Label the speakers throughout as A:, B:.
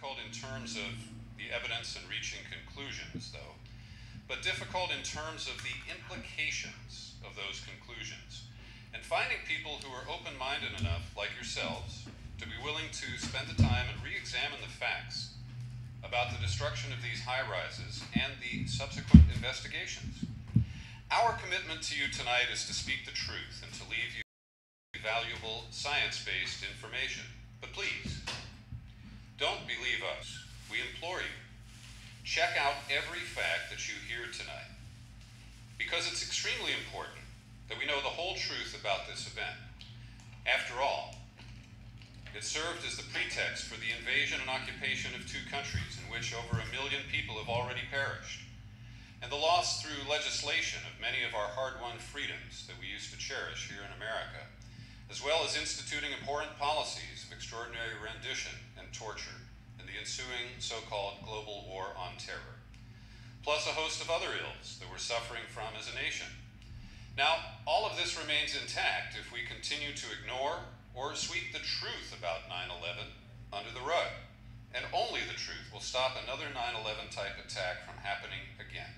A: difficult in terms of the evidence and reaching conclusions, though, but difficult in terms of the implications of those conclusions, and finding people who are open-minded enough, like yourselves, to be willing to spend the time and re-examine the facts about the destruction of these high-rises and the subsequent investigations. Our commitment to you tonight is to speak the truth and to leave you valuable science-based information. But please, don't believe us. We implore you. Check out every fact that you hear tonight, because it's extremely important that we know the whole truth about this event. After all, it served as the pretext for the invasion and occupation of two countries in which over 1 million people have already perished, and the loss through legislation of many of our hard-won freedoms that we used to cherish here in America, as well as instituting abhorrent policies of extraordinary rendition and torture in the ensuing so-called global war on terror, plus a host of other ills that we're suffering from as a nation. Now, all of this remains intact if we continue to ignore or sweep the truth about 9/11 under the rug, and only the truth will stop another 9/11 type attack from happening again.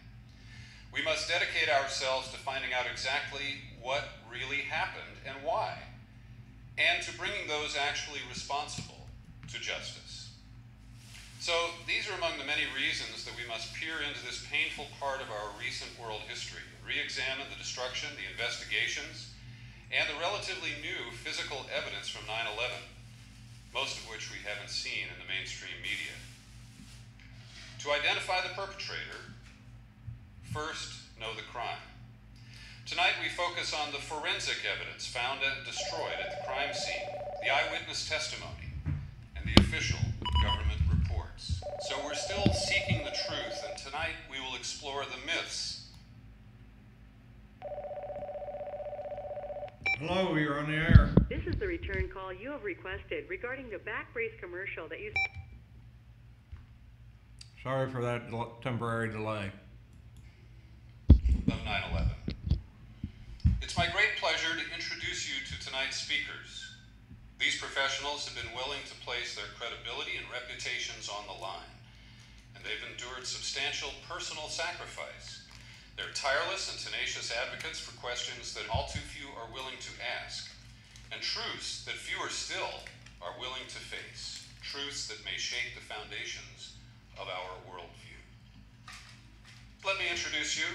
A: We must dedicate ourselves to finding out exactly what really happened and why, and to bringing those actually responsible to justice. So these are among the many reasons that we must peer into this painful part of our recent world history, re-examine the destruction, the investigations, and the relatively new physical evidence from 9/11, most of which we haven't seen in the mainstream media. To identify the perpetrator, first, know the crime. Tonight we focus on the forensic evidence found and destroyed at the crime scene, the eyewitness testimony, and the official government reports. So we're still seeking the truth, and tonight we will explore the myths.
B: Hello, you're on the air.
C: This is the return call you have requested regarding the back brace commercial that you...
B: Sorry for that temporary delay.
A: Of 9/11. It's my great pleasure to introduce you to tonight's speakers. These professionals have been willing to place their credibility and reputations on the line, and they've endured substantial personal sacrifice. They're tireless and tenacious advocates for questions that all too few are willing to ask, and truths that fewer still are willing to face, truths that may shake the foundations of our worldview. Let me introduce you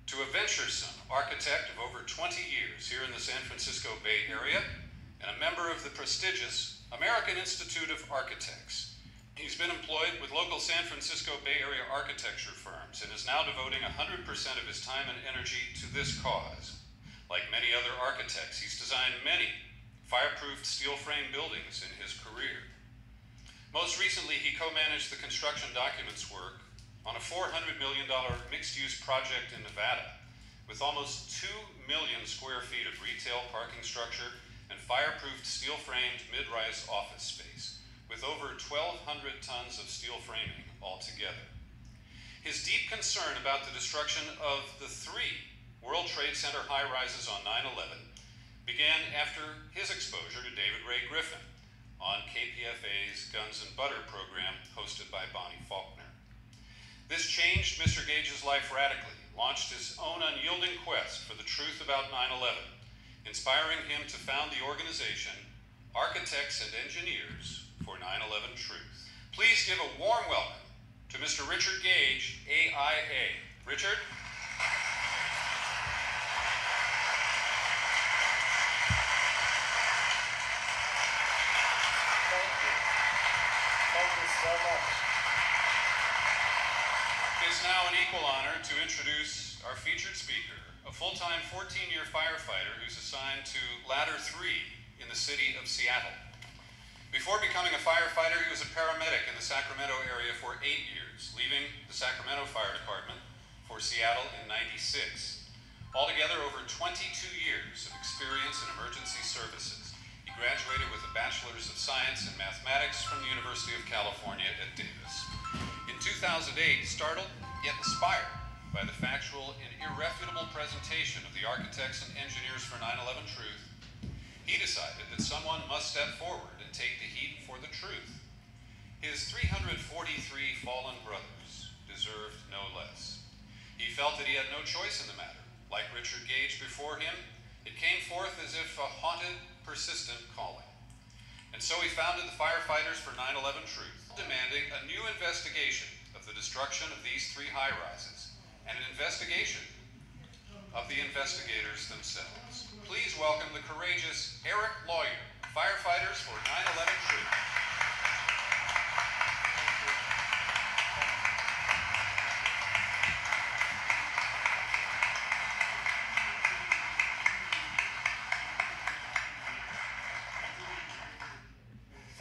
A: to a venturesome architect of over 20 years here in the San Francisco Bay Area and a member of the prestigious American Institute of Architects. He's been employed with local San Francisco Bay Area architecture firms and is now devoting 100% of his time and energy to this cause. Like many other architects, he's designed many fireproofed steel frame buildings in his career. Most recently, he co-managed the construction documents work on a $400 million mixed-use project in Nevada with almost 2 million square feet of retail parking structure and fireproofed steel-framed mid-rise office space with over 1,200 tons of steel framing altogether. His deep concern about the destruction of the 3 World Trade Center high-rises on 9/11 began after his exposure to David Ray Griffin on KPFA's Guns and Butter program hosted by Bonnie Faulkner. This changed Mr. Gage's life radically, launched his own unyielding quest for the truth about 9/11, inspiring him to found the organization Architects and Engineers for 9/11 Truth. Please give a warm welcome to Mr. Richard Gage, AIA. Richard?
D: Thank you so much.
A: It is now an equal honor to introduce our featured speaker, a full-time 14-year firefighter who's assigned to Ladder 3 in the city of Seattle. Before becoming a firefighter, he was a paramedic in the Sacramento area for 8 years, leaving the Sacramento Fire Department for Seattle in '96. Altogether, over 22 years of experience in emergency services. He graduated with a Bachelor's of Science in Mathematics from the University of California at Davis. In 2008, startled yet inspired by the factual and irrefutable presentation of the Architects and Engineers for 9/11 Truth, he decided that someone must step forward and take the heat for the truth. His 300 for him, it came forth as if a haunted, persistent calling. And so he founded the Firefighters for 9/11 Truth, demanding a new investigation of the destruction of these 3 high-rises, and an investigation of the investigators themselves. Please welcome the courageous Eric Lawyer, Firefighters for 9/11 Truth.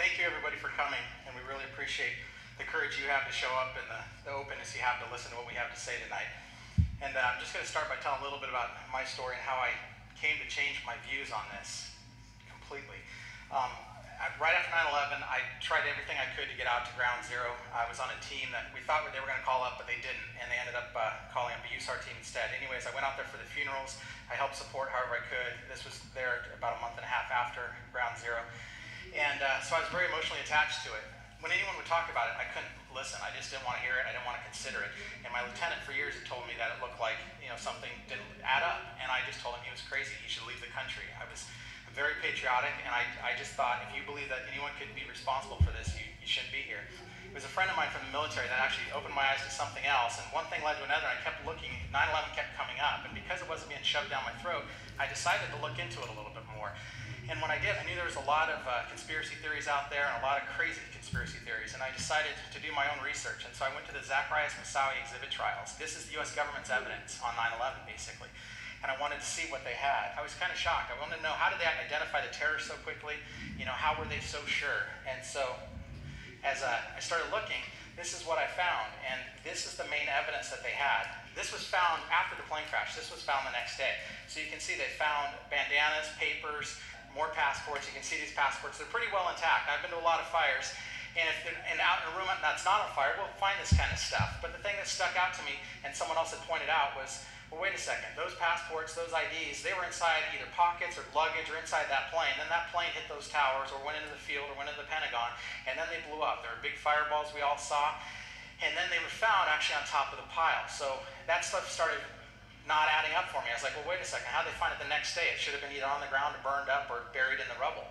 D: Thank you, everybody, for coming, and we really appreciate the courage you have to show up and the openness you have to listen to what we have to say tonight. And I'm just going to start by telling a little bit about my story and how I came to change my views on this completely. Right after 9/11, I tried everything I could to get out to Ground Zero. I was on a team that we thought they were going to call up, but they didn't, and they ended up calling up a USAR team instead. Anyways, I went out there for the funerals. I helped support however I could. This was there about a month and a half after Ground Zero. And so I was very emotionally attached to it. When anyone would talk about it, I couldn't listen. I just didn't want to hear it. I didn't want to consider it. And my lieutenant for years had told me that it looked like, something didn't add up. And I just told him he was crazy. He should leave the country. I was very patriotic, and I just thought, if you believe that anyone could be responsible for this, you shouldn't be here. It was a friend of mine from the military that actually opened my eyes to something else. And one thing led to another. I kept looking. 9/11 kept coming up. And because it wasn't being shoved down my throat, I decided to look into it a little bit more. And when I did, I knew there was a lot of conspiracy theories out there and a lot of crazy conspiracy theories. And I decided to do my own research. And so I went to the Zacharias Moussaoui exhibit trials. This is the U.S. government's evidence on 9/11, basically. And I wanted to see what they had. I was kind of shocked. I wanted to know, how did they identify the terrorists so quickly? How were they so sure? And so as I started looking, this is what I found. And this is the main evidence that they had. This was found after the plane crash. This was found the next day. So you can see they found bandanas, papers, more passports. You can see these passports. They're pretty well intact. I've been to a lot of fires. And out in a room that's not on fire, we'll find this kind of stuff. But the thing that stuck out to me, and someone else had pointed out, was, well, wait a second. Those passports, those IDs, they were inside either pockets or luggage or inside that plane. Then that plane hit those towers or went into the field or went into the Pentagon, and then they blew up. There were big fireballs we all saw. And then they were found actually on top of the pile. So that stuff started not adding up for me. I was like, well, wait a second. How'd they find it the next day? It should have been either on the ground or burned up or buried in the rubble.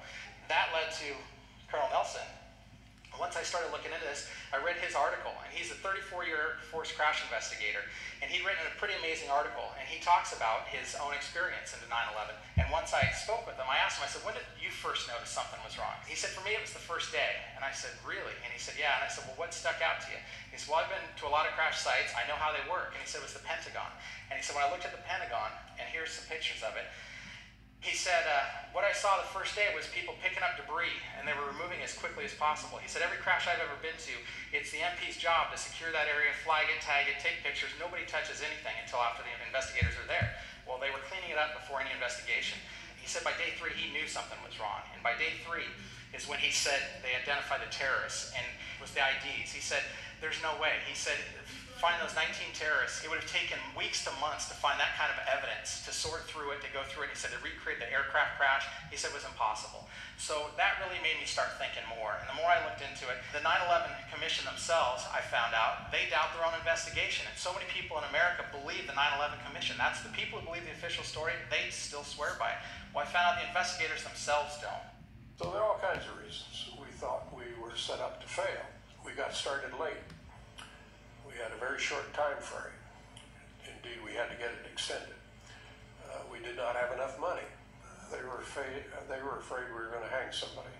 D: That led to Colonel Nelson. Once I started looking into this, I read his article, and he's a 34-year forced crash investigator, and he'd written a pretty amazing article, and he talks about his own experience into 9/11. And once I spoke with him, I asked him, I said, when did you first notice something was wrong? He said, for me, it was the first day. And I said, really? And he said, yeah. And I said, well, what stuck out to you? He said, well, I've been to a lot of crash sites. I know how they work. And he said, it was the Pentagon. And he said, when I looked at the Pentagon, and here's some pictures of it, he said, what I saw the first day was people picking up debris, and they were removing as quickly as possible. He said, every crash I've ever been to, it's the MP's job to secure that area, flag it, tag it, take pictures. Nobody touches anything until after the investigators are there. Well, they were cleaning it up before any investigation. He said by day 3, he knew something was wrong. And by day 3 is when he said they identified the terrorists, and it was the IDs. He said, there's no way. He said, find those 19 terrorists, it would have taken weeks to months to find that kind of evidence, to sort through it, to go through it. He said to recreate the aircraft crash, he said was impossible. So that really made me start thinking more. And the more I looked into it, the 9/11 Commission themselves, I found out, they doubt their own investigation. And so many people in America believe the 9/11 Commission. That's the people who believe the official story, they still swear by it. Well, I found out the investigators themselves don't.
E: So there are all kinds of reasons. We thought we were set up to fail. We got started late. We had a very short time frame. Indeed, we had to get it extended. We did not have enough money. They were afraid we were going to hang somebody,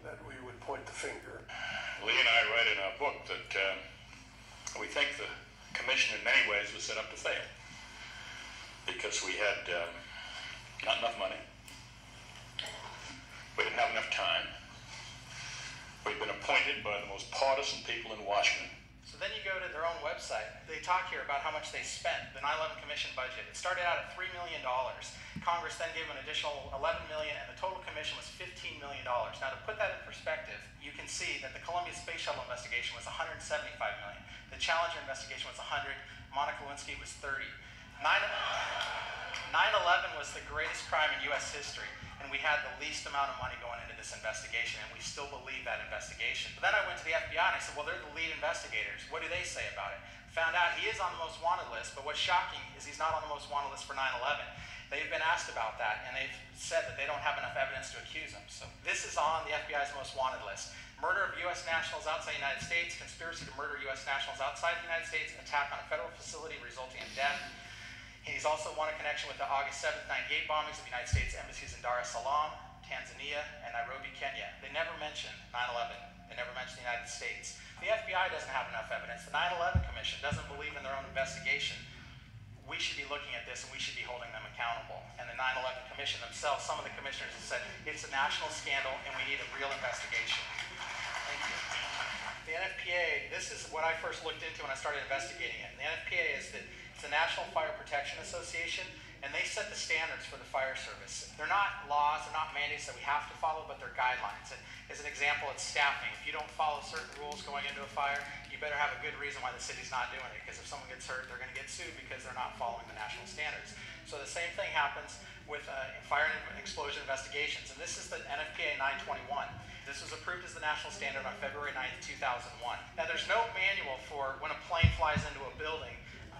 E: that we would point the finger.
F: Lee and I write in our book that we think the commission in many ways was set up to fail because we had not enough money. We didn't have enough time. We'd been appointed by the most partisan people in Washington.
D: So then you go to their own website. They talk here about how much they spent, the 9/11 Commission budget. It started out at $3 million. Congress then gave an additional $11 million, and the total commission was $15 million. Now, to put that in perspective, you can see that the Columbia Space Shuttle investigation was $175 million. The Challenger investigation was $100. Monica Lewinsky was $30. 9/11 was the greatest crime in U.S. history. and we had the least amount of money going into this investigation, and we still believe that investigation. But then I went to the FBI and I said, well, they're the lead investigators. What do they say about it? Found out he is on the most wanted list, but what's shocking is he's not on the most wanted list for 9/11. They've been asked about that, and they've said that they don't have enough evidence to accuse him. So this is on the FBI's most wanted list. Murder of U.S. nationals outside the United States, conspiracy to murder U.S. nationals outside the United States, attack on a federal facility resulting in death. He's also won a connection with the August 7th, 98 bombings of the United States embassies in Dar es Salaam, Tanzania, and Nairobi, Kenya. They never mention 9/11. They never mention the United States. The FBI doesn't have enough evidence. The 9/11 Commission doesn't believe in their own investigation. We should be looking at this, and we should be holding them accountable. And the 9/11 Commission themselves, some of the commissioners have said, it's a national scandal, and we need a real investigation. Thank you. The NFPA, this is what I first looked into when I started investigating it. And the NFPA is it's the National Fire Protection Association, and they set the standards for the fire service. They're not laws, they're not mandates that we have to follow, but they're guidelines. And as an example, it's staffing. If you don't follow certain rules going into a fire, you better have a good reason why the city's not doing it, because if someone gets hurt, they're going to get sued because they're not following the national standards. So the same thing happens with fire and explosion investigations, and this is the NFPA 921. This was approved as the national standard on February 9th, 2001. Now, there's no manual for when a plane flies into a building.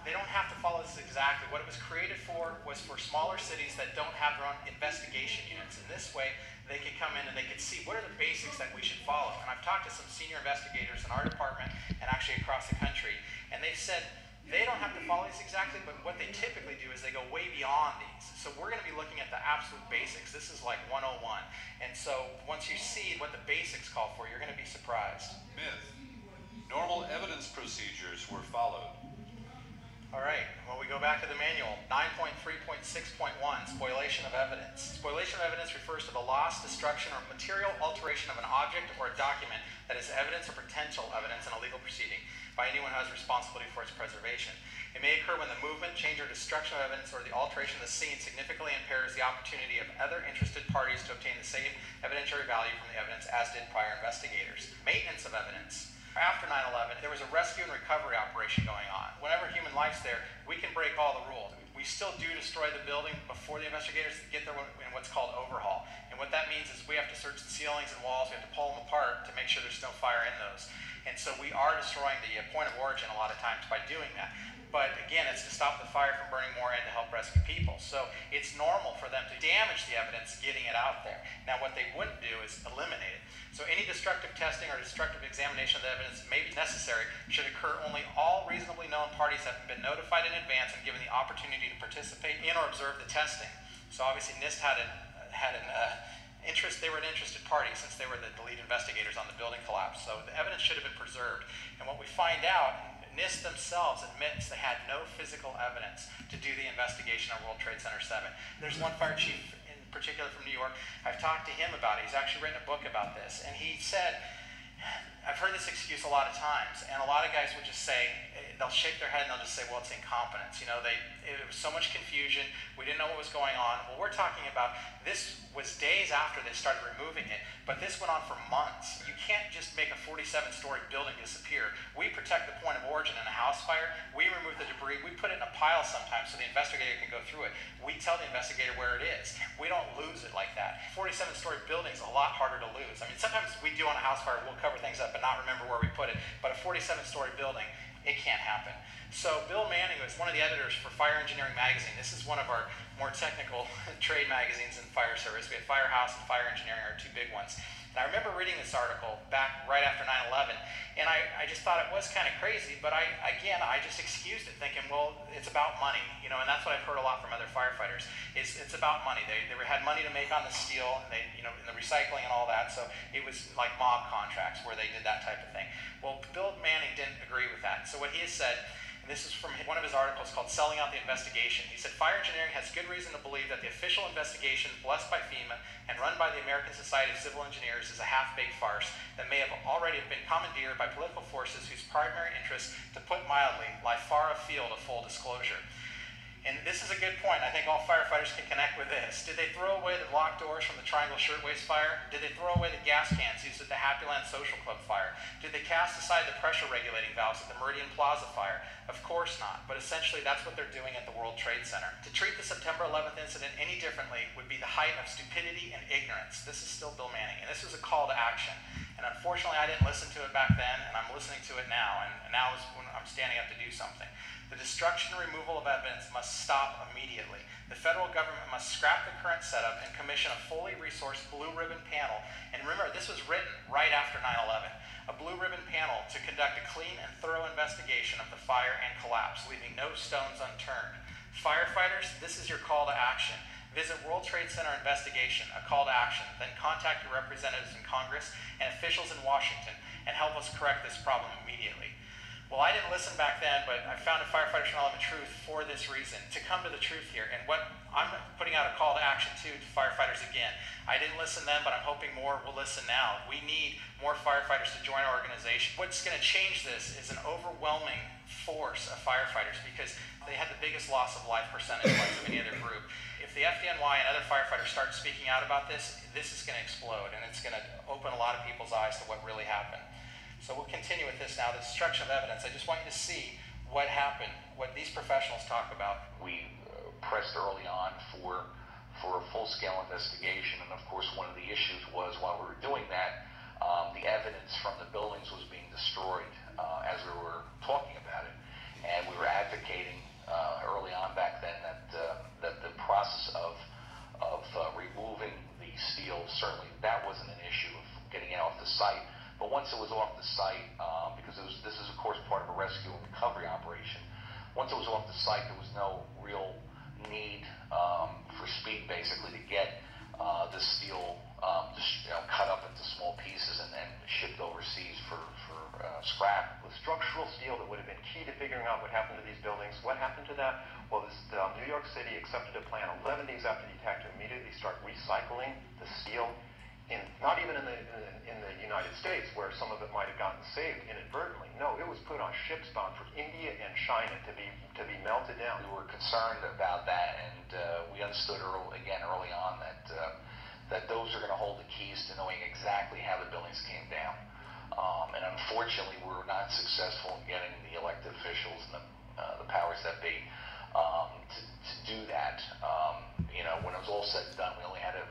D: They don't have to follow this exactly. What it was created for was for smaller cities that don't have their own investigation units. In this way, they could come in and they could see what are the basics that we should follow. And I've talked to some senior investigators in our department and actually across the country, and they've said they don't have to follow these exactly, but what they typically do is they go way beyond these. So we're going to be looking at the absolute basics. This is like 101. And so once you see what the basics call for, you're going to be surprised.
A: Myth. Normal evidence procedures were followed.
D: All right, well, we go back to the manual. 9.3.6.1, spoliation of evidence. Spoliation of evidence refers to the loss, destruction, or material alteration of an object or a document that is evidence or potential evidence in a legal proceeding by anyone who has responsibility for its preservation. It may occur when the movement, change, or destruction of evidence or the alteration of the scene significantly impairs the opportunity of other interested parties to obtain the same evidentiary value from the evidence as did prior investigators. Maintenance of evidence. After 9/11, there was a rescue and recovery operation going on. Whenever human life's there, we can break all the rules. We still do destroy the building before the investigators get there in what's called overhaul. And what that means is we have to search the ceilings and walls, we have to pull them apart to make sure there's no fire in those. And so we are destroying the point of origin a lot of times by doing that. But again, it's to stop the fire from burning more and to help rescue people. So it's normal for them to damage the evidence getting it out there. Now what they wouldn't do is eliminate it. So any destructive testing or destructive examination of the evidence may be necessary should occur only all reasonably known parties have been notified in advance and given the opportunity to participate in or observe the testing. So obviously NIST had an interest. They were an interested party since they were the lead investigators on the building collapse. So the evidence should have been preserved. And what we find out, NIST themselves admits they had no physical evidence to do the investigation on World Trade Center 7. There's one fire chief in particular from New York. I've talked to him about it. He's actually written a book about this. And he said, I've heard this excuse a lot of times, and a lot of guys would just say, they'll shake their head and they'll just say, well, it's incompetence. You know, it was so much confusion. We didn't know what was going on. Well, we're talking about, this was days after they started removing it, but this went on for months. You can't just make a 47-story building disappear. We protect the point of origin in a house fire. We remove the debris. We put it in a pile sometimes so the investigator can go through it. We tell the investigator where it is. We don't lose it like that. 47-story building is a lot harder to lose. I mean, sometimes we do on a house fire, we'll cover things up and not remember where we put it, but a 47-story building, it can't happen. So Bill Manning was one of the editors for Fire Engineering Magazine. This is one of our more technical trade magazines in fire service. We have Firehouse and Fire Engineering are two big ones. And I remember reading this article back right after 9/11, and I just thought it was kind of crazy, but I just excused it thinking, well, it's about money, you know, and that's what I've heard a lot from other firefighters. It's about money. They had money to make on the steel, and in the recycling and all that, so it was like mob contracts where they did that type of thing. Well, Bill Manning didn't agree with that. So what he has said, and this is from one of his articles called Selling Out the Investigation. He said, fire engineering has good reason to believe that the official investigation blessed by FEMA and run by the American Society of Civil Engineers is a half-baked farce that may have already been commandeered by political forces whose primary interests, to put mildly, lie far afield of full disclosure. And this is a good point. I think all firefighters can connect with this. Did they throw away the locked doors from the Triangle Shirtwaist fire? Did they throw away the gas cans used at the Happy Land Social Club fire? Did they cast aside the pressure regulating valves at the Meridian Plaza fire? Of course not. But essentially, that's what they're doing at the World Trade Center. To treat the September 11th incident any differently would be the height of stupidity and ignorance. This is still Bill Manning, and this is a call to action. And unfortunately, I didn't listen to it back then, and I'm listening to it now, and now is when I'm standing up to do something. The destruction and removal of evidence must stop immediately. The federal government must scrap the current setup and commission a fully resourced blue ribbon panel. And remember, this was written right after 9/11. A blue ribbon panel to conduct a clean and thorough investigation of the fire and collapse, leaving no stones unturned. Firefighters, this is your call to action. Visit World Trade Center investigation, a call to action. Then contact your representatives in Congress and officials in Washington and help us correct this problem immediately. Well, I didn't listen back then, but I founded Firefighters for 9/11 Truth for this reason, to come to the truth here. And what I'm putting out a call to action to firefighters again. I didn't listen then, but I'm hoping more will listen now. We need more firefighters to join our organization. What's going to change this is an overwhelming force of firefighters, because they had the biggest loss of life percentage-wise of any other group. If the FDNY and other firefighters start speaking out about this, this is going to explode, and it's going to open a lot of people's eyes to what really happened. So we'll continue with this now, the destruction of evidence. I just want you to see what happened, what these professionals talk about.
G: We pressed early on for a full-scale investigation, and of course one of the issues was, while we were doing that, the evidence from the buildings was being destroyed as we were talking about it. And we were advocating early on back then that the process of removing the steel, certainly that wasn't an issue of getting it off the site. But once it was off the site, because this is of course part of a rescue and recovery operation, once it was off the site, there was no real need for speed, basically, to get the steel cut up into small pieces and then shipped overseas for scrap.
H: The structural steel that would have been key to figuring out what happened to these buildings, what happened to that? Well, New York City accepted a plan 11 days after the attack to immediately start recycling the steel. Not even in the United States, where some of it might have gotten saved inadvertently. No, it was put on ships bound for India and China to be melted down.
G: We were concerned about that, and we understood early on that those are going to hold the keys to knowing exactly how the buildings came down. And unfortunately, we were not successful in getting the elected officials and the powers that be to do that. When it was all said and done, we only had a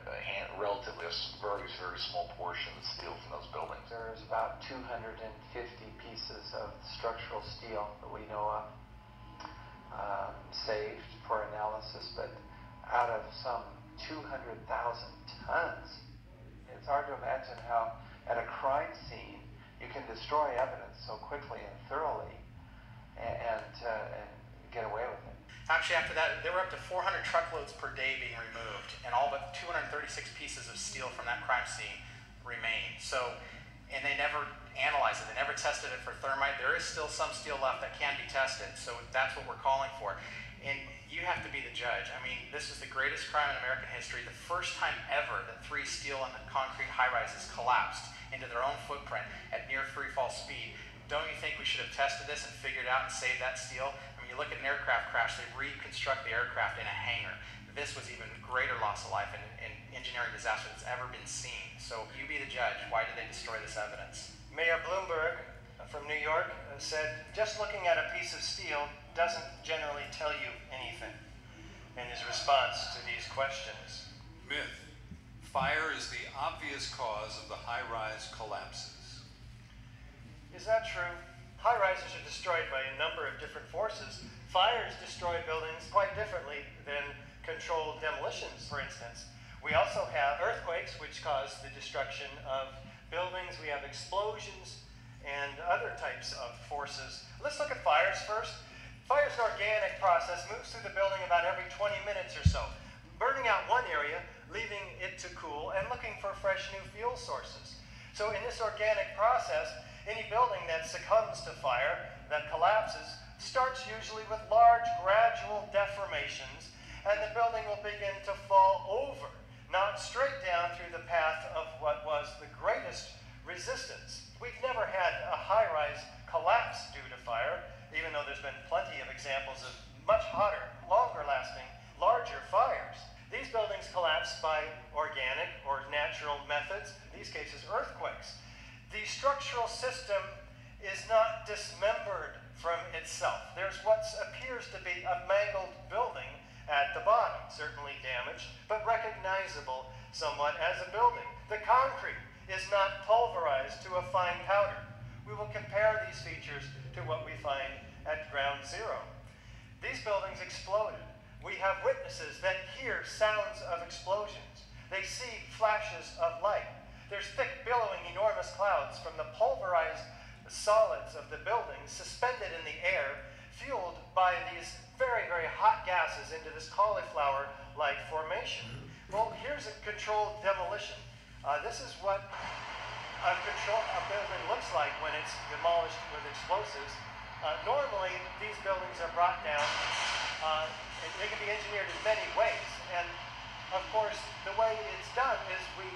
G: relatively very, very small portion of the steel from those buildings.
I: There's about 250 pieces of structural steel that we know of saved for analysis, but out of some 200,000 tons, it's hard to imagine how at a crime scene you can destroy evidence so quickly and thoroughly and get away with it.
D: Actually, after that, there were up to 400 truckloads per day being removed, and all but 236 pieces of steel from that crime scene remained. So, and they never analyzed it. They never tested it for thermite. There is still some steel left that can be tested, so that's what we're calling for. And you have to be the judge. I mean, this is the greatest crime in American history. The first time ever that 3 steel and concrete high-rises collapsed into their own footprint at near free-fall speed. Don't you think we should have tested this and figured out and saved that steel? You look at an aircraft crash, they reconstruct the aircraft in a hangar. This was even greater loss of life and engineering disaster that's ever been seen. So you be the judge. Why did they destroy this evidence?
J: Mayor Bloomberg from New York said, just looking at a piece of steel doesn't generally tell you anything in his response to these questions.
A: Myth. Fire is the obvious cause of the high-rise collapses.
J: Is that true? High-rises are destroyed by a number of different forces. Fires destroy buildings quite differently than controlled demolitions, for instance. We also have earthquakes, which cause the destruction of buildings. We have explosions and other types of forces. Let's look at fires first. Fire is an organic process, moves through the building about every 20 minutes or so, burning out one area, leaving it to cool, and looking for fresh new fuel sources. So in this organic process, any building that succumbs to fire, that collapses, starts usually with large gradual deformations, and the building will begin to fall over, not straight down through the path of what was the greatest resistance. We've never had a high-rise collapse due to fire, even though there's been plenty of examples of much hotter, longer somewhat as a building. The concrete is not pulverized to a fine powder. We will compare these features to what we find at ground zero. These buildings exploded. We have witnesses that hear sounds of explosions. They see flashes of light. There's thick, billowing, enormous clouds from the pulverized solids of the buildings suspended in the air, fueled by these very, very hot gases into this cauliflower-like formation. Well, here's a controlled demolition. This is what a building looks like when it's demolished with explosives. Normally, these buildings are brought down, and they can be engineered in many ways. And of course, the way it's done is we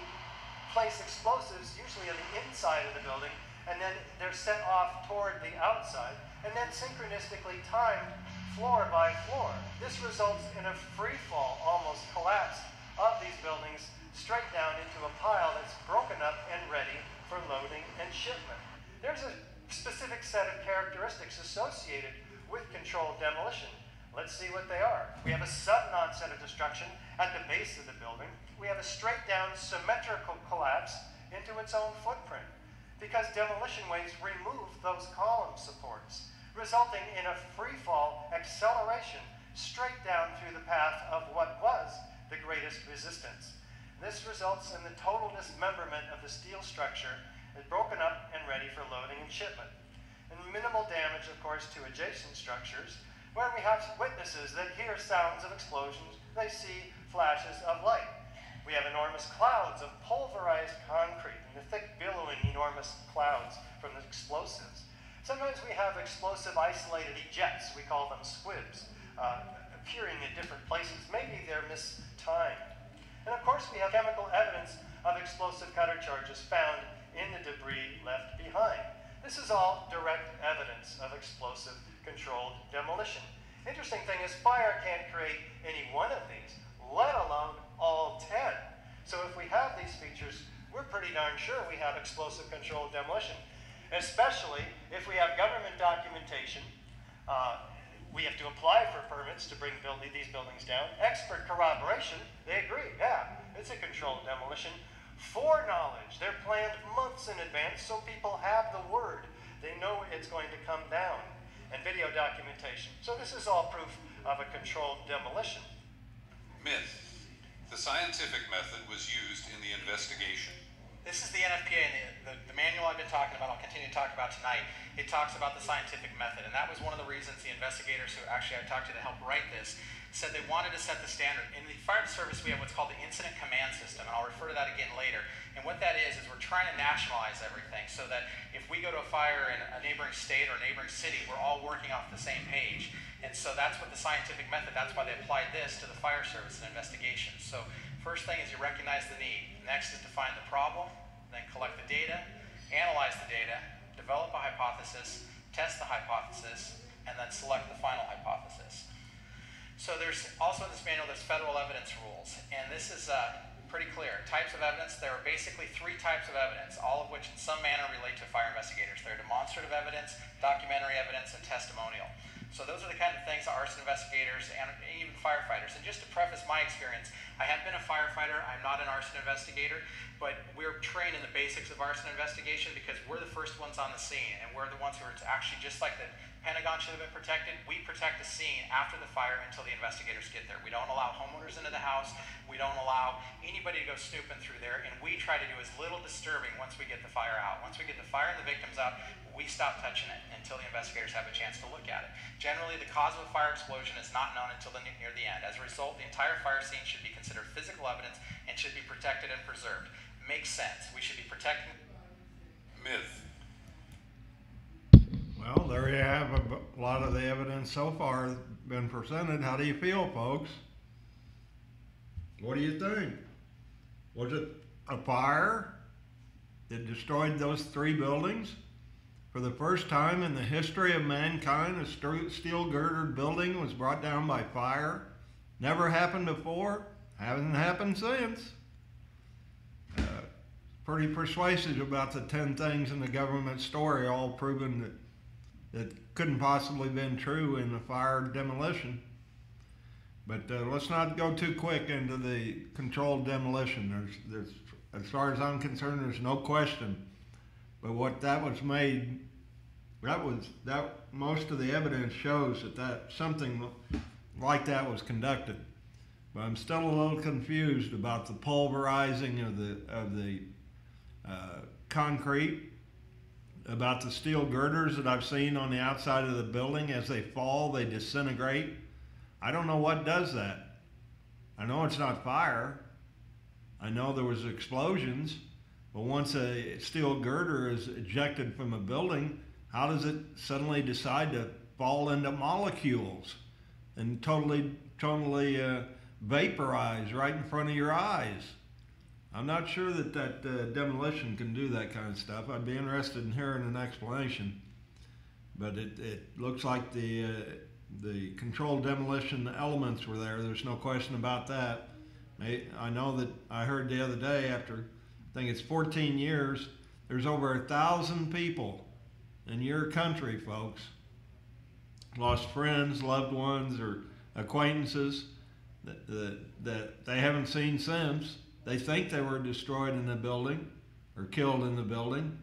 J: place explosives usually on the inside of the building, and then they're set off toward the outside, and then synchronistically timed floor by floor. This results in a free fall, almost collapse, of these buildings straight down into a pile that's broken up and ready for loading and shipment. There's a specific set of characteristics associated with controlled demolition. Let's see what they are. We have a sudden onset of destruction at the base of the building. We have a straight down symmetrical collapse into its own footprint, because demolition waves remove those column supports, resulting in a free fall acceleration straight down through the path of what was the greatest resistance. This results in the total dismemberment of the steel structure, is broken up and ready for loading and shipment. And minimal damage, of course, to adjacent structures, where we have witnesses that hear sounds of explosions, they see flashes of light. We have enormous clouds of pulverized concrete and the thick, billowing, enormous clouds from the explosives. Sometimes we have explosive isolated ejects, we call them squibs, appearing in different places. Maybe they're mistimed. And of course, we have chemical evidence of explosive cutter charges found in the debris left behind. This is all direct evidence of explosive controlled demolition. Interesting thing is, fire can't create any one of these, let alone all 10. So if we have these features, we're pretty darn sure we have explosive controlled demolition, especially if we have government documentation. We have to apply for permits to bring these buildings down. Expert corroboration, they agree, yeah, it's a controlled demolition. Foreknowledge, they're planned months in advance, so people have the word. They know it's going to come down. And video documentation. So this is all proof of a controlled demolition.
A: Myth. The scientific method was used in the investigation.
D: This is the NFPA, and the manual I've been talking about, I'll continue to talk about tonight. It talks about the scientific method, and that was one of the reasons the investigators who actually I talked to help write this said they wanted to set the standard. In the fire service, we have what's called the incident command system, and I'll refer to that again later. And what that is we're trying to nationalize everything so that if we go to a fire in a neighboring state or a neighboring city, we're all working off the same page. And so that's what the scientific method, that's why they applied this to the fire service and investigation. So first thing is you recognize the need. Next is define the problem, then collect the data, analyze the data, develop a hypothesis, test the hypothesis, and then select the final hypothesis. So there's also in this manual, there's federal evidence rules, and this is pretty clear. Types of evidence, there are basically 3 types of evidence, all of which in some manner relate to fire investigators. They're demonstrative evidence, documentary evidence, and testimonial. So those are the kind of things that arson investigators and even firefighters. And just to preface my experience, I have been a firefighter, I'm not an arson investigator, but we're trained in the basics of arson investigation because we're the first ones on the scene, and we're the ones who are actually, just like the Pentagon should have been protected, we protect the scene after the fire until the investigators get there. We don't allow homeowners into the house, we don't allow anybody to go snooping through there, and we try to do as little disturbing once we get the fire out. Once we get the fire and the victims out, we stop touching it until the investigators have a chance to look at it. Generally, the cause of a fire explosion is not known until near the end. As a result, the entire fire scene should be considered physical evidence and should be protected and preserved. Makes sense. We should be protecting.
A: Myth.
B: Well, there you have a lot of the evidence so far been presented. How do you feel, folks? What do you think? Was it a fire that destroyed those 3 buildings? For the first time in the history of mankind, a steel girdered building was brought down by fire. Never happened before, hasn't happened since. Pretty persuasive about the 10 things in the government story, all proven that couldn't possibly been true in the fire demolition. But let's not go too quick into the controlled demolition. There's, as far as I'm concerned, there's no question. But what that was made, that most of the evidence shows that something like that was conducted. But I'm still a little confused about the pulverizing of the concrete, about the steel girders that I've seen on the outside of the building. As they fall, they disintegrate. I don't know what does that. I know it's not fire. I know there was explosions, but once a steel girder is ejected from a building, how does it suddenly decide to fall into molecules and totally vaporize right in front of your eyes? I'm not sure that demolition can do that kind of stuff. I'd be interested in hearing an explanation, but it looks like the controlled demolition elements were there. There's no question about that. I know that I heard the other day, after I think it's 14 years, there's over 1,000 people in your country, folks, lost friends, loved ones, or acquaintances that they haven't seen since. They think they were destroyed in the building or killed in the building.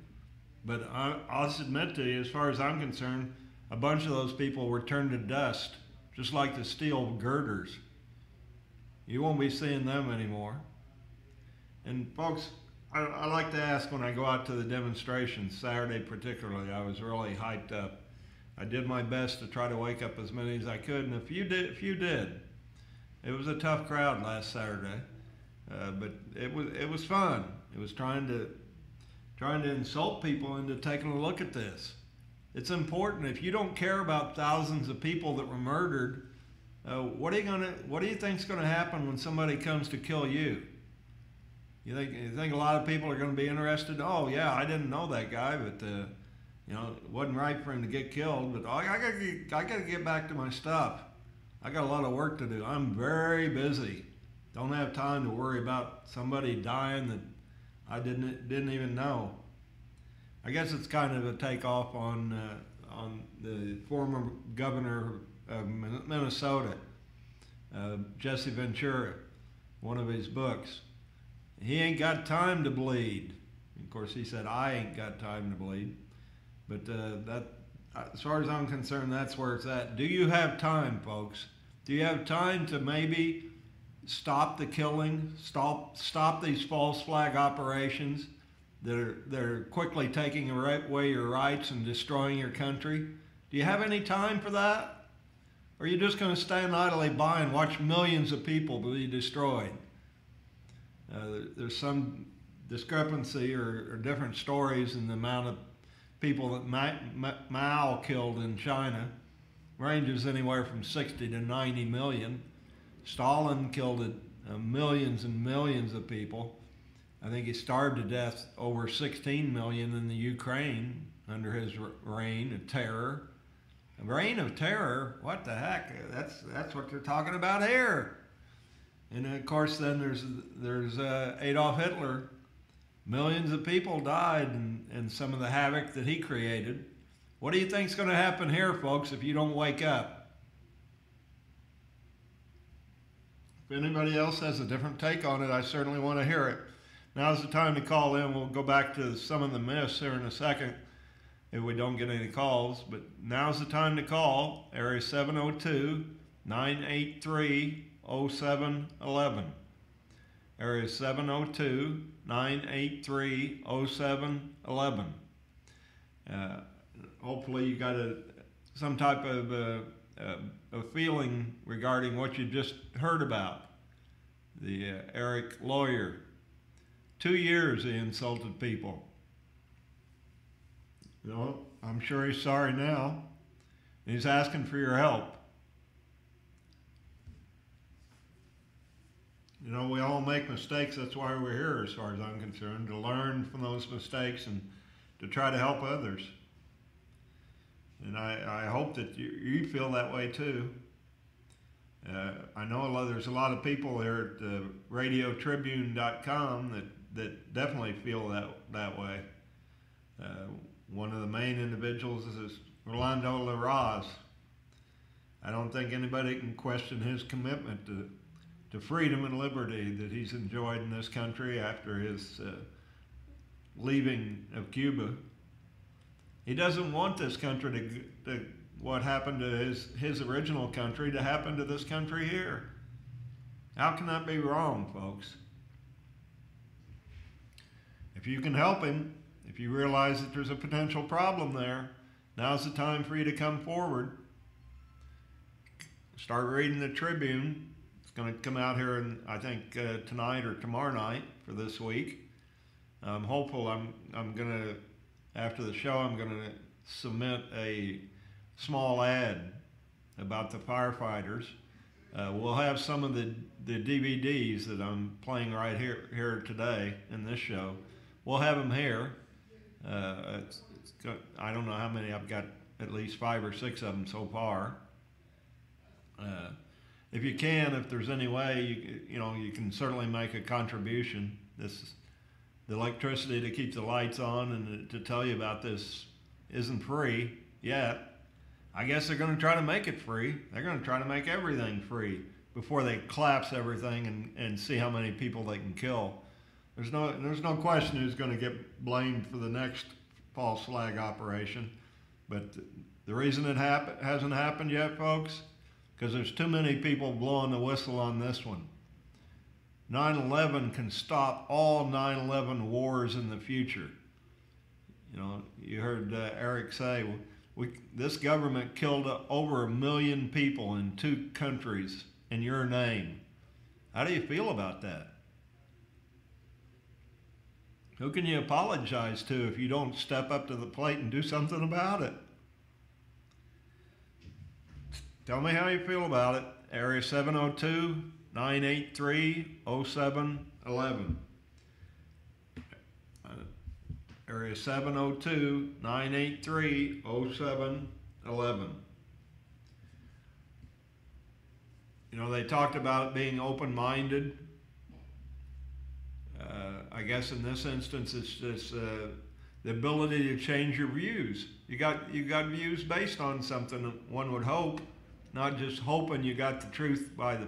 B: But I'll admit to you, as far as I'm concerned, a bunch of those people were turned to dust, just like the steel girders. You won't be seeing them anymore. And folks, I like to ask when I go out to the demonstrations, Saturday particularly, I was really hyped up. I did my best to try to wake up as many as I could, and a few did. It was a tough crowd last Saturday, but it was fun. It was trying to insult people into taking a look at this. It's important. If you don't care about thousands of people that were murdered, what do you think's going to happen when somebody comes to kill you? You think a lot of people are going to be interested? Oh yeah, I didn't know that guy, but you know, it wasn't right for him to get killed. But I gotta get back to my stuff. I got a lot of work to do. I'm very busy. Don't have time to worry about somebody dying that I didn't even know. I guess it's kind of a takeoff on the former governor of Minnesota, Jesse Ventura, one of his books. He ain't got time to bleed. Of course, he said, I ain't got time to bleed. But that, as far as I'm concerned, that's where it's at. Do you have time, folks? Do you have time to maybe stop the killing, stop these false flag operations that are quickly taking away your rights and destroying your country? Do you have any time for that? Or are you just going to stand idly by and watch millions of people be destroyed? There's some discrepancy or different stories in the amount of people that Mao killed in China. Ranges anywhere from 60 to 90 million. Stalin killed millions and millions of people. I think he starved to death over 16 million in the Ukraine under his reign of terror. A reign of terror? What the heck? That's what they're talking about here. And of course, then there's Adolf Hitler. Millions of people died in some of the havoc that he created. What do you think's going to happen here, folks, if you don't wake up? If anybody else has a different take on it, I certainly want to hear it. Now's the time to call in. We'll go back to some of the myths here in a second if we don't get any calls. But now's the time to call. Area 702-983-0711. Area 702-983-0711. Hopefully you got some type of a feeling regarding what you just heard about. The Eric lawyer. 2 years he insulted people. You know, I'm sure he's sorry now. He's asking for your help. You know, we all make mistakes. That's why we're here, as far as I'm concerned, to learn from those mistakes and to try to help others. And I hope that you feel that way too. I know there's a lot of people there at radiotribune.com that definitely feel that way. One of the main individuals is Rolando Larraz. I don't think anybody can question his commitment to freedom and liberty that he's enjoyed in this country after his leaving of Cuba. He doesn't want this country to what happened to his original country to happen to this country here. How can that be wrong, folks? If you can help him, if you realize that there's a potential problem there, now's the time for you to come forward. Start reading the Tribune. It's going to come out here, I think, tonight or tomorrow night for this week. I'm hopeful I'm going to, after the show, I'm going to submit a small ad about the firefighters. We'll have some of the DVDs that I'm playing right here today in this show. We'll have them here. I don't know how many. I've got at least 5 or 6 of them so far. If you can, if there's any way, you can certainly make a contribution. The electricity to keep the lights on and to tell you about this isn't free yet. I guess they're going to try to make it free. They're going to try to make everything free before they collapse everything and see how many people they can kill. There's no question who's going to get blamed for the next false flag operation. But the reason it hasn't happened yet, folks, because there's too many people blowing the whistle on this one. 9/11 can stop all 9/11 wars in the future. You heard Eric say, this government killed over 1 million people in 2 countries in your name. How do you feel about that? Who can you apologize to if you don't step up to the plate and do something about it? Tell me how you feel about it. Area 702-983-0711. Area 702-983-0711. They talked about it being open-minded. I guess in this instance, it's just the ability to change your views. You got views based on something, one would hope, not just hoping you got the truth by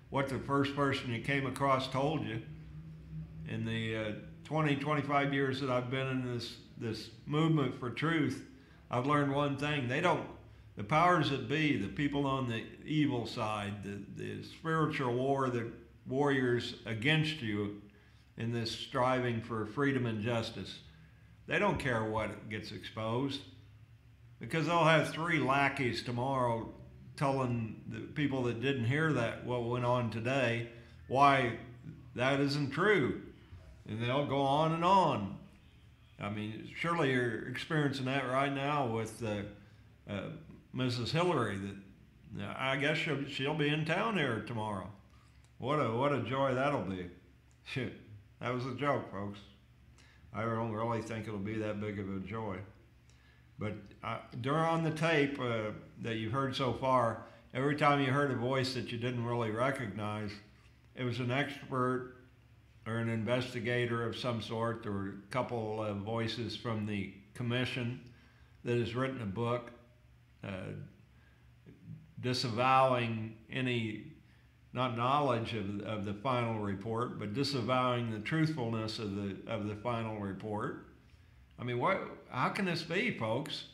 B: what the first person you came across told you. In the 25 years that I've been in this movement for truth, I've learned one thing. The powers that be, the people on the evil side, the spiritual warriors against you in this striving for freedom and justice, they don't care what gets exposed, because they'll have 3 lackeys tomorrow telling the people that didn't hear what went on today why that isn't true. And they'll go on and on. I mean, surely you're experiencing that right now with Mrs. Hillary. I guess she'll be in town here tomorrow. What a joy that'll be. Shit, that was a joke, folks. I don't really think it'll be that big of a joy. But during the tape that you've heard so far, every time you heard a voice that you didn't really recognize, it was an expert or an investigator of some sort, or a couple of voices from the commission that has written a book disavowing any, not knowledge of the final report, but disavowing the truthfulness of the final report. I mean, how can this be, folks?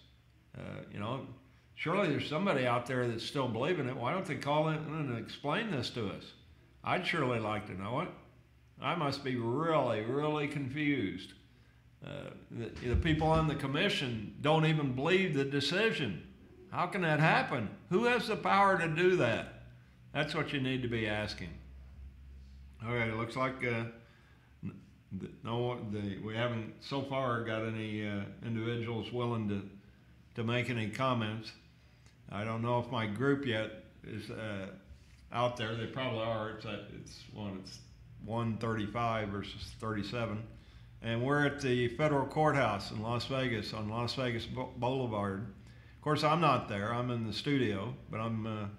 B: Surely there's somebody out there that's still believing it. Why don't they call in and explain this to us? I'd surely like to know it. I must be really, really confused. The people on the commission don't even believe the decision. How can that happen? Who has the power to do that? That's what you need to be asking. Okay, it looks like we haven't so far got any individuals willing to make any comments. I don't know if my group yet is out there. They probably are. It's 135 versus 37. And we're at the federal courthouse in Las Vegas, on Las Vegas Boulevard. Of course, I'm not there. I'm in the studio, but I'm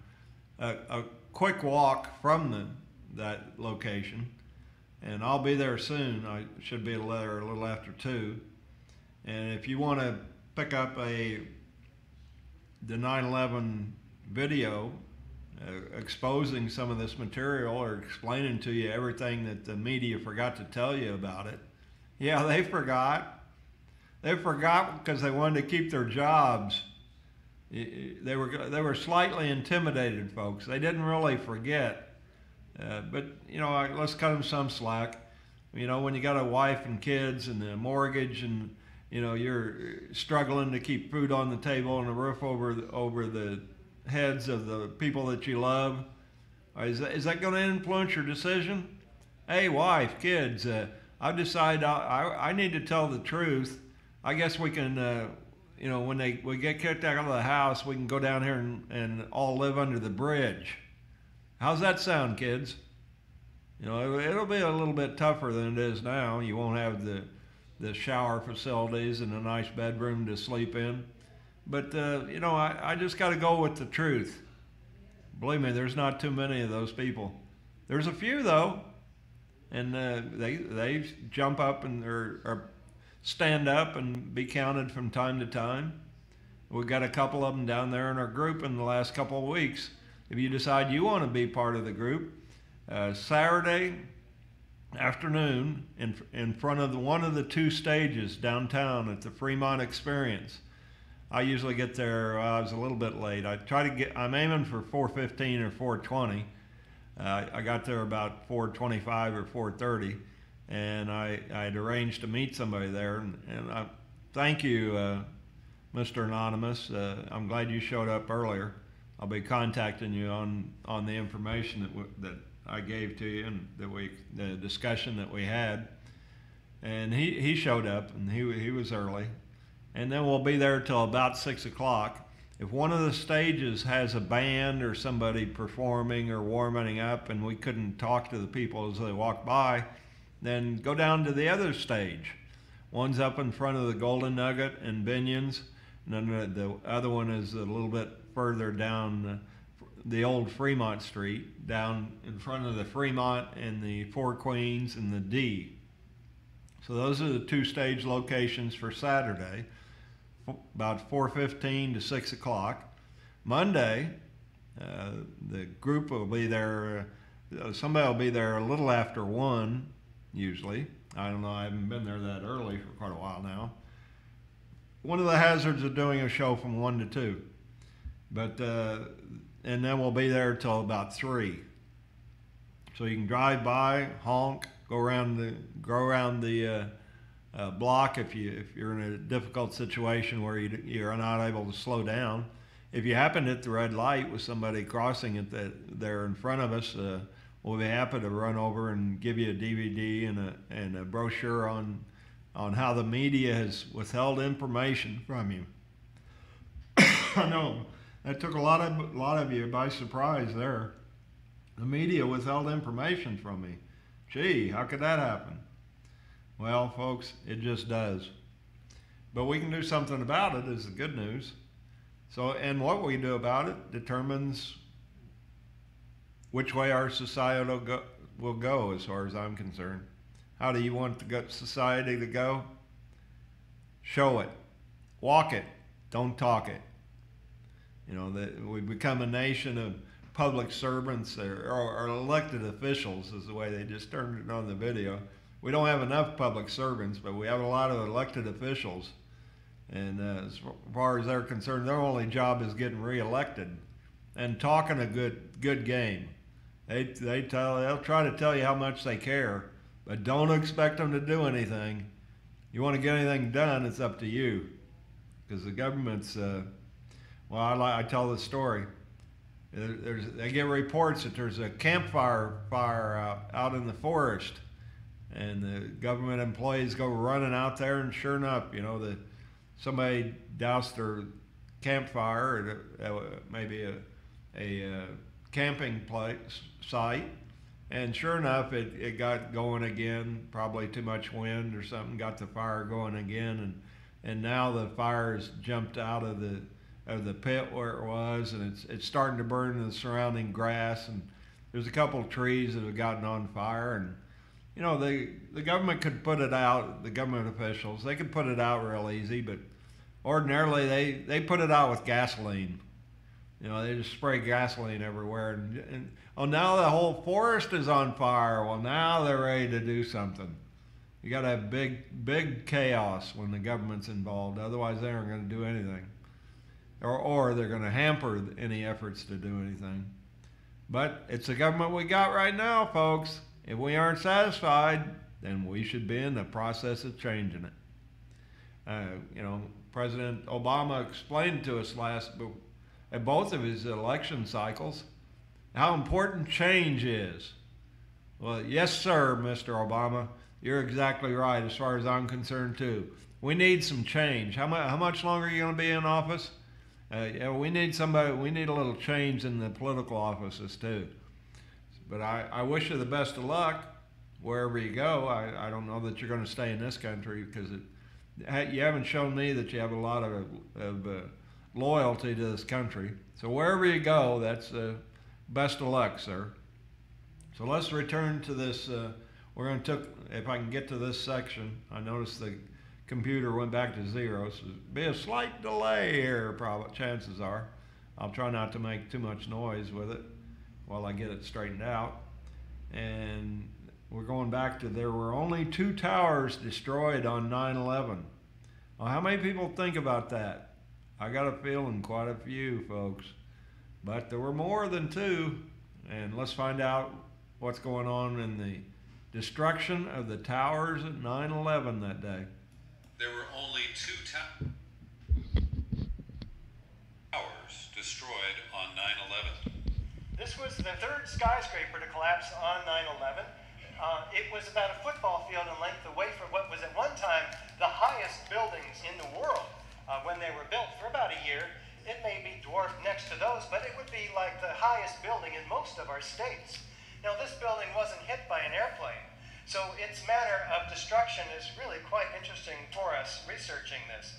B: a quick walk from that location. And I'll be there soon. I should be there a little after 2. And if you want to pick up the 9/11 video exposing some of this material or explaining to you everything that the media forgot to tell you about it. Yeah, they forgot. They forgot because they wanted to keep their jobs. They were slightly intimidated, folks. They didn't really forget. But, you know, let's cut them some slack. You know, when you got a wife and kids and a mortgage and, you know, you're struggling to keep food on the table and a roof over the heads of the people that you love, is that going to influence your decision? Hey, wife, kids, I've decided I need to tell the truth. I guess we can, you know, when we get kicked out of the house, we can go down here and all live under the bridge. How's that sound, kids? You know, it'll be a little bit tougher than it is now. You won't have the shower facilities and a nice bedroom to sleep in. But, you know, I just got to go with the truth. Believe me, there's not too many of those people. There's a few, though, and they jump up and or stand up and be counted from time to time. We've got a couple of them down there in our group in the last couple of weeks. If you decide you want to be part of the group, Saturday afternoon in front of one of the two stages downtown at the Fremont Experience. I usually get there, I was a little bit late. I'm aiming for 4:15 or 4:20. I got there about 4:25 or 4:30, and I had arranged to meet somebody there. And I thank you, Mr. Anonymous. I'm glad you showed up earlier. I'll be contacting you on the information that I gave to you and the discussion that we had. And he showed up, and he was early. And then we'll be there till about 6 o'clock. If one of the stages has a band or somebody performing or warming up and we couldn't talk to the people as they walk by, then go down to the other stage. One's up in front of the Golden Nugget and Binion's, and then the other one is a little bit further down the old Fremont Street, down in front of the Fremont and the Four Queens and the D. So those are the two stage locations for Saturday, about 4:15 to 6 o'clock. Monday, the group will be there, somebody will be there a little after 1, usually. I don't know, I haven't been there that early for quite a while now. One of the hazards of doing a show from 1 to 2. But, and then we'll be there till about 3. So you can drive by, honk, go around the block if you're in a difficult situation where you're not able to slow down. If you happen to hit the red light with somebody crossing it there in front of us, we'll be happy to run over and give you a DVD and a brochure on how the media has withheld information from you. I know that took a lot of you by surprise there. The media withheld information from me. Gee, how could that happen? Well, folks, it just does. But we can do something about it is the good news. So, and what we do about it determines which way our society will go as far as I'm concerned. How do you want the society to go? Show it. Walk it. Don't talk it. You know, that we become a nation of public servants or elected officials is the way they just turned it on the video. We don't have enough public servants, but we have a lot of elected officials. And as far as they're concerned, their only job is getting reelected and talking a good game. They'll try to tell you how much they care, but don't expect them to do anything. You want to get anything done, it's up to you. Because the government's, well, I tell the story. They get reports that there's a campfire fire out in the forest, and the government employees go running out there, and sure enough, you know, somebody doused their campfire at maybe a camping place site, and sure enough, it got going again. Probably too much wind or something got the fire going again, and now the fire has jumped out of the pit where it was, and it's starting to burn the surrounding grass, and there's a couple of trees that have gotten on fire. And you know, the government could put it out, the government officials, they could put it out real easy, but ordinarily they put it out with gasoline. You know, they just spray gasoline everywhere. And oh, now the whole forest is on fire. Well, now they're ready to do something. You got to have big chaos when the government's involved. Otherwise, they aren't going to do anything. Or they're going to hamper any efforts to do anything. But it's the government we got right now, folks. If we aren't satisfied, then we should be in the process of changing it. You know, President Obama explained to us at both of his election cycles how important change is. Well, yes, sir, Mr. Obama, you're exactly right as far as I'm concerned too. We need some change. How much longer are you going to be in office? Yeah, we need a little change in the political offices too. But I wish you the best of luck wherever you go. I don't know that you're going to stay in this country because you haven't shown me that you have a lot of loyalty to this country. So wherever you go, that's best of luck, sir. So let's return to this. We're going to if I can get to this section. I noticed the computer went back to 0, so there'll be a slight delay here, probably, chances are. I'll try not to make too much noise with it while I get it straightened out. And we're going back to there were only 2 towers destroyed on 9/11. Well, how many people think about that? I got a feeling quite a few, folks. But there were more than 2. And let's find out what's going on in the destruction of the towers at 9/11 that day.
A: There were only 2 towers destroyed on 9/11.
J: This was the 3rd skyscraper to collapse on 9/11. It was about a football field in length away from what was at one time the highest buildings in the world when they were built for about a year. It may be dwarfed next to those, but it would be like the highest building in most of our states. Now, this building wasn't hit by an airplane, so its manner of destruction is really quite interesting for us researching this.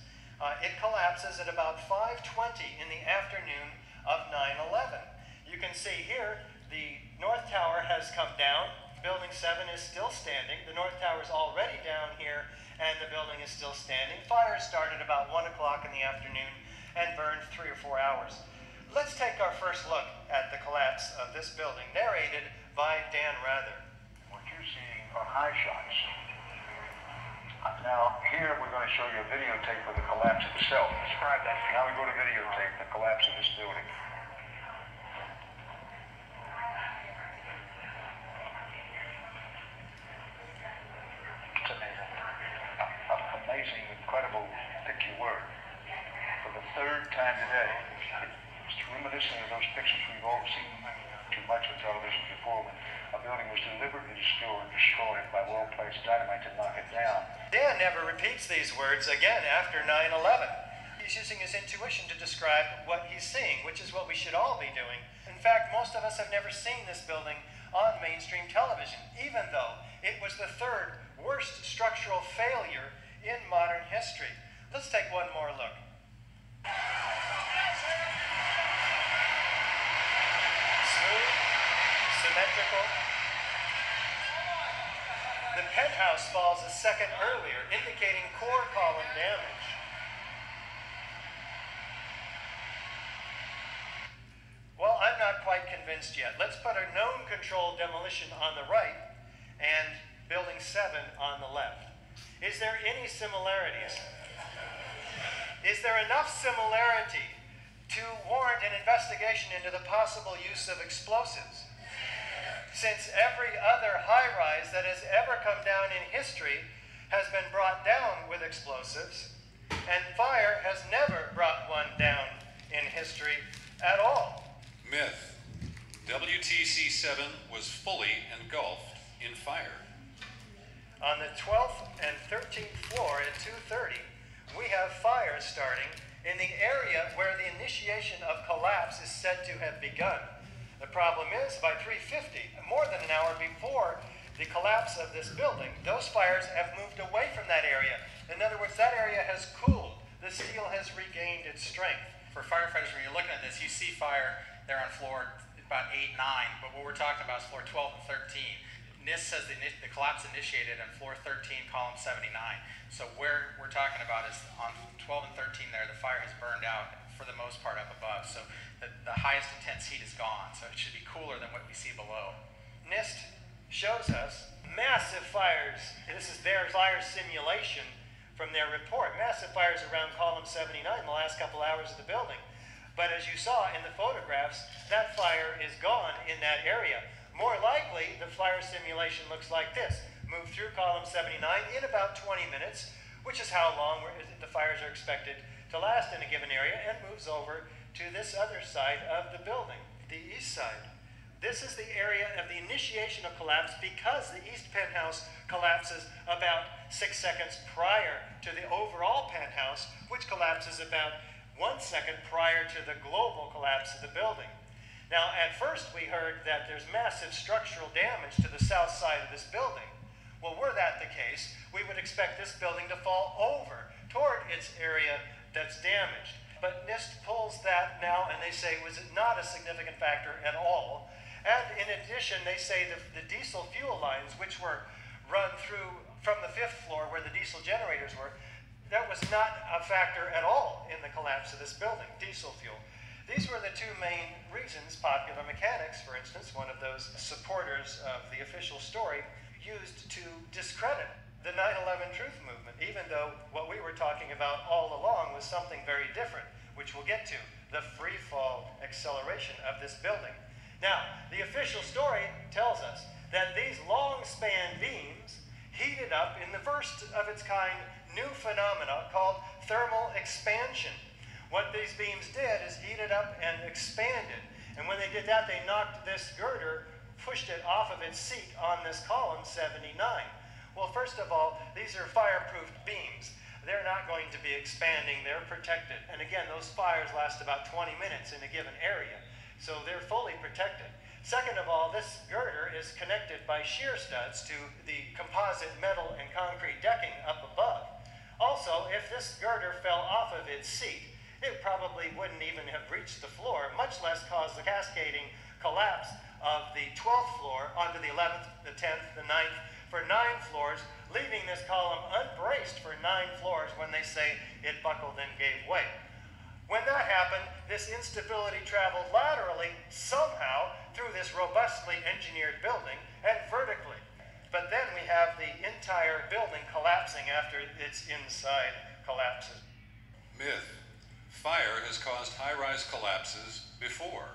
J: It collapses at about 5:20 in the afternoon of 9/11. You can see here the North Tower has come down. Building 7 is still standing. The North Tower is already down here, and the building is still standing. Fire started about 1 o'clock in the afternoon and burned 3 or 4 hours. Let's take our first look at the collapse of this building, narrated by Dan Rather.
K: What you're seeing are high shots. Now, here we're going to show you a videotape of the collapse itself. Describe that. Now we go to videotape the collapse of this building. It's amazing. Amazing, incredible, pick your word. For the 3rd time today, it's reminiscent of those pictures we've all seen too much on television before when a building was deliberately destroyed by well-placed dynamite to knock it down.
J: Dan never repeats these words again after 9/11. He's using his intuition to describe what he's seeing, which is what we should all be doing. In fact, most of us have never seen this building on mainstream television, even though it was the 3rd worst structural failure in modern history. Let's take one more look. Smooth, symmetrical. The penthouse falls a second earlier, indicating core column damage. Well, I'm not quite convinced yet. Let's put a known controlled demolition on the right and building 7 on the left. Is there any similarities? Is there enough similarity to warrant an investigation into the possible use of explosives? Since every other high-rise that has ever come down in history has been brought down with explosives, and fire has never brought one down in history at all.
A: Myth. WTC-7 was fully engulfed in fire.
J: On the 12th and 13th floor at 2:30, we have fires starting in the area where the initiation of collapse is said to have begun. The problem is, by 3:50, more than an hour before the collapse of this building, those fires have moved away from that area. In other words, that area has cooled. The steel has regained its strength.
D: For firefighters, when you're looking at this, you see fire there on floor about 8, 9, but what we're talking about is floor 12 and 13. NIST says the collapse initiated on floor 13, column 79. So where we're talking about is on 12 and 13 there, the fire has burned out. for the most part up above. So the highest intense heat is gone, so it should be cooler than what we see below.
J: NIST shows us massive fires. This is their fire simulation from their report. Massive fires around column 79 in the last couple hours of the building. But as you saw in the photographs, that fire is gone in that area. More likely, the fire simulation looks like this. Move through column 79 in about 20 minutes, which is how long the fires are expected to last in a given area, and moves over to this other side of the building, the east side. This is the area of the initiation of collapse because the east penthouse collapses about 6 seconds prior to the overall penthouse, which collapses about 1 second prior to the global collapse of the building. Now, at first we heard that there's massive structural damage to the south side of this building. Well, were that the case, we would expect this building to fall over toward its area that's damaged. But NIST pulls that now, and they say was it not a significant factor at all. And in addition, they say the diesel fuel lines, which were run through from the 5th floor where the diesel generators were, that was not a factor at all in the collapse of this building, diesel fuel. These were the two main reasons Popular Mechanics, for instance, one of those supporters of the official story, used to discredit the 9/11 truth movement, even though what we were talking about all along was something very different, which we'll get to, the free fall acceleration of this building. Now, the official story tells us that these long span beams heated up in the first of its kind new phenomena called thermal expansion. What these beams did is heated up and expanded. And when they did that, they knocked this girder, pushed it off of its seat on this column 79. Well, first of all, these are fireproof beams. They're not going to be expanding, they're protected. And again, those fires last about 20 minutes in a given area. So they're fully protected. Second of all, this girder is connected by shear studs to the composite metal and concrete decking up above. Also, if this girder fell off of its seat, it probably wouldn't even have reached the floor, much less cause the cascading collapse of the 12th floor onto the 11th, the 10th, the 9th, for 9 floors, leaving this column unbraced for 9 floors when they say it buckled and gave way. When that happened, this instability traveled laterally somehow through this robustly engineered building and vertically. But then we have the entire building collapsing after its inside collapses.
A: Myth. Fire has caused high-rise collapses before.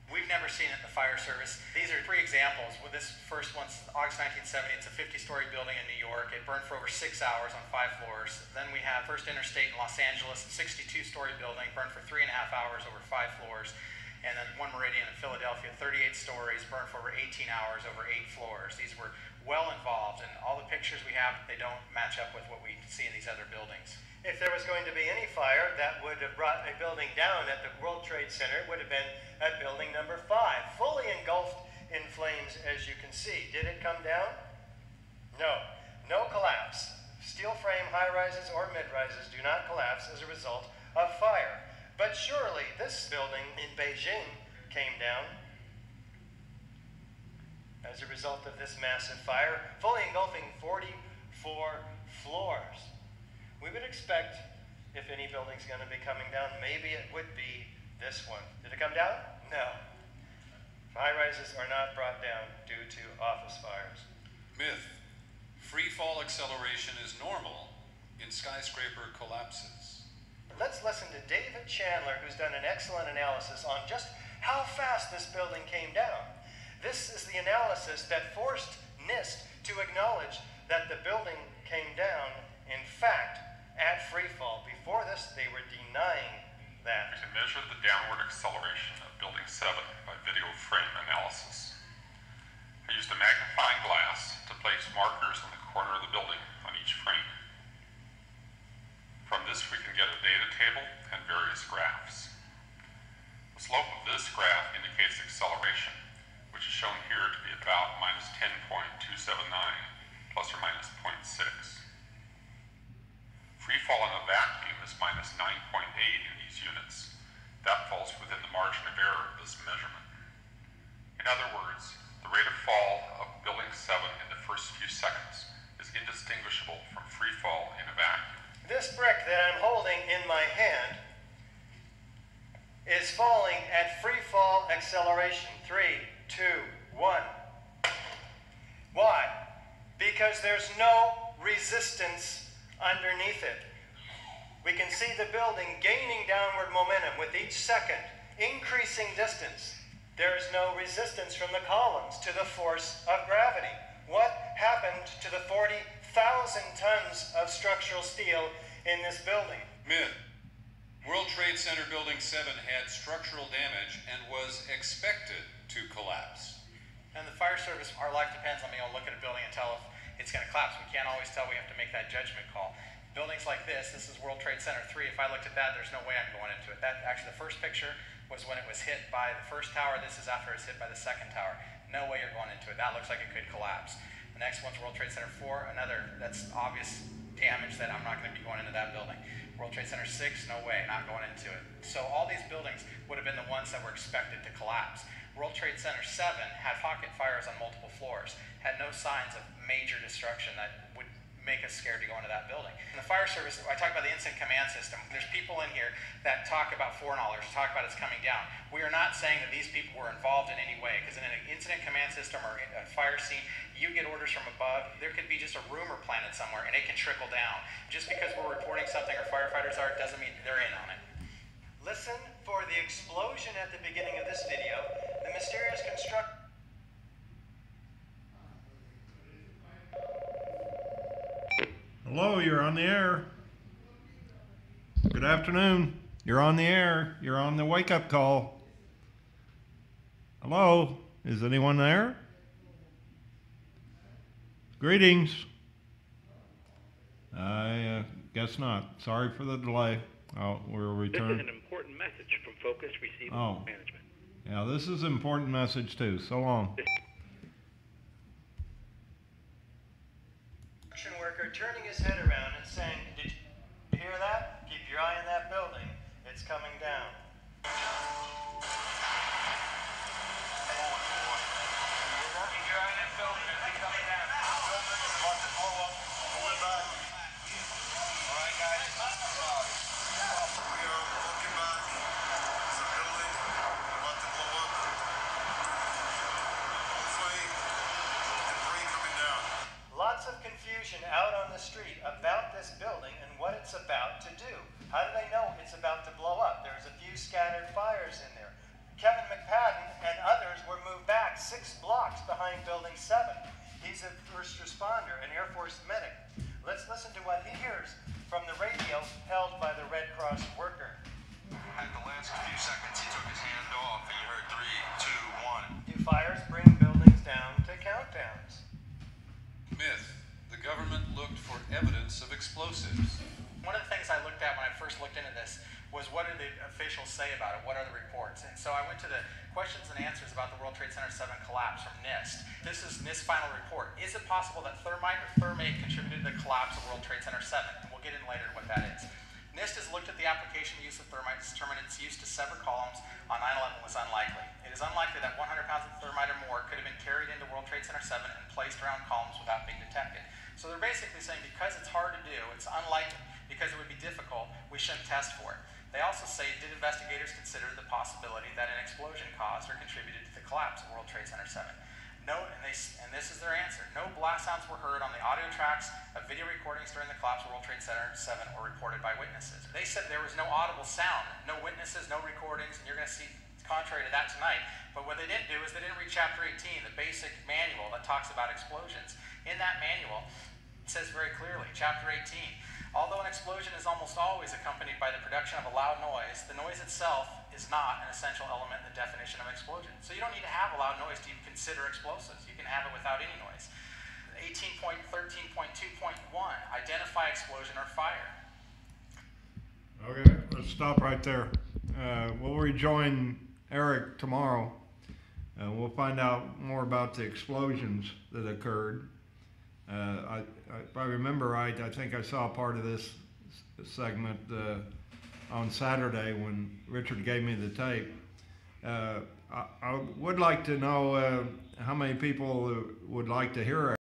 D: We've never seen it in the fire service. These are 3 examples. Well, this first one's August 1970. It's a 50-story building in New York. It burned for over 6 hours on 5 floors. Then we have First Interstate in Los Angeles, a 62-story building, burned for 3.5 hours over 5 floors. And then One Meridian in Philadelphia, 38 stories, burned for over 18 hours over 8 floors. These were well involved, and all the pictures we have, they don't match up with what we see in these other buildings.
J: If there was going to be any fire that would have brought a building down at the World Trade Center, it would have been at building number 5, fully engulfed in flames, as you can see. Did it come down? No. No collapse. Steel frame high-rises or mid-rises do not collapse as a result of fire. But surely this building in Beijing came down as a result of this massive fire, fully engulfing 44 floors. We would expect, if any building's going to be coming down, maybe it would be this one. Did it come down? No. High-rises are not brought down due to office fires.
A: Myth. Free fall acceleration is normal in skyscraper collapses.
J: Let's listen to David Chandler, who's done an excellent analysis on just how fast this building came down. This is the analysis that forced NIST to acknowledge that the building came down, in fact, at free fall. Before this, they were denying that.
L: To measure the downward acceleration of Building 7 by video frame analysis, I used a magnifying glass to place markers on the corner of the building on each frame. From this, we can get a data table and various graphs. The slope of this graph indicates acceleration, which is shown here to be about minus 10.279, plus or minus 0.6. Free fall in a vacuum is minus 9.8 in these units. That falls within the margin of error of this measurement. In other words, the rate of fall of Building 7 in the first few seconds is indistinguishable from free fall in a vacuum.
J: This brick that I'm holding in my hand is falling at free fall acceleration. 3, 2, 1. Why? Because there's no resistance underneath it. We can see the building gaining downward momentum with each second, increasing distance. There is no resistance from the columns to the force of gravity. What happened to the 40,000 tons of structural steel in this building?
A: Myth. World Trade Center Building 7 had structural damage and was expected to collapse.
D: And the fire service, our life depends on being able to look at a building and tell if it's going to collapse. We can't always tell. We have to make that judgment call. Buildings like this is World Trade Center 3. If I looked at that, there's no way I'm going into it. That actually, the first picture was when it was hit by the first tower. This is after it's hit by the second tower. No way you're going into it. That looks like it could collapse. The next one's World Trade Center 4. Another, that's obvious damage that I'm not going to be going into that building. World Trade Center 6, no way, not going into it. So all these buildings would have been the ones that were expected to collapse. World Trade Center 7 had pocket fires on multiple floors, had no signs of major destruction that would make us scared to go into that building. In the fire service, I talk about the incident command system. There's people in here that talk about foreknowledge, talk about it's coming down. We are not saying that these people were involved in any way, because in an incident command system or a fire scene, you get orders from above. There could be just a rumor planted somewhere, and it can trickle down. Just because we're reporting something or firefighters are, doesn't mean they're in on it.
J: Listen for the explosion at the beginning of this video. The mysterious construction.
B: Hello, you're on the air. Good afternoon. You're on the air. You're on the wake-up call. Hello, is anyone there? Greetings. I guess not. Sorry for the delay. We'll return.
M: This is an important message from Focus Receiving Management.
B: Yeah, this is an important message too. So long.
J: Construction worker turning his head around and saying, "Did you hear that? Keep your eye on that building. It's coming down." Lots of confusion out on the street about this building and what it's about to do. How do they know it's about to blow up? There's a few scattered fires in there. Kevin McPadden and others were moved back 6 blocks behind Building 7. He's a first responder, an Air Force medic. Let's listen to what he hears from the radio held by the Red Cross worker.
N: At the last few seconds, he took his hand off, and you heard 3, 2, 1.
J: Do fires bring buildings down to countdowns?
A: Myth. The government looked for evidence of explosives.
D: One of the things I looked at when I first looked into this was what did the officials say about it? What are the reports? And so I went to the questions and answers about the World Trade Center 7 collapse from NIST. This is NIST's final report. Is it possible that thermite or thermate contributed to the collapse of World Trade Center 7? And we'll get in later what that is. NIST has looked at the application use of thermite to determine its use to sever columns on 9/11 was unlikely. It is unlikely that 100 pounds of thermite or more could have been carried into World Trade Center 7 and placed around columns without being detected. So they're basically saying because it's hard to do, it's unlikely, because it would be difficult, we shouldn't test for it. They also say, did investigators consider the possibility that an explosion caused or contributed to the collapse of World Trade Center 7? No, and this is their answer. No blast sounds were heard on the audio tracks of video recordings during the collapse of World Trade Center 7 or reported by witnesses. They said there was no audible sound, no witnesses, no recordings, and you're going to see contrary to that tonight. But what they didn't do is they didn't read Chapter 18, the basic manual that talks about explosions. In that manual, it says very clearly, Chapter 18, although an explosion is almost always accompanied by the production of a loud noise, the noise itself is not an essential element in the definition of explosion. So you don't need to have a loud noise to even consider explosives. You can have it without any noise. 18.13.2.1, identify explosion or fire.
B: Okay, let's stop right there. We'll rejoin Eric tomorrow. We'll find out more about the explosions that occurred. If I remember right, I think I saw part of this segment on Saturday when Richard gave me the tape. I would like to know how many people would like to hear it.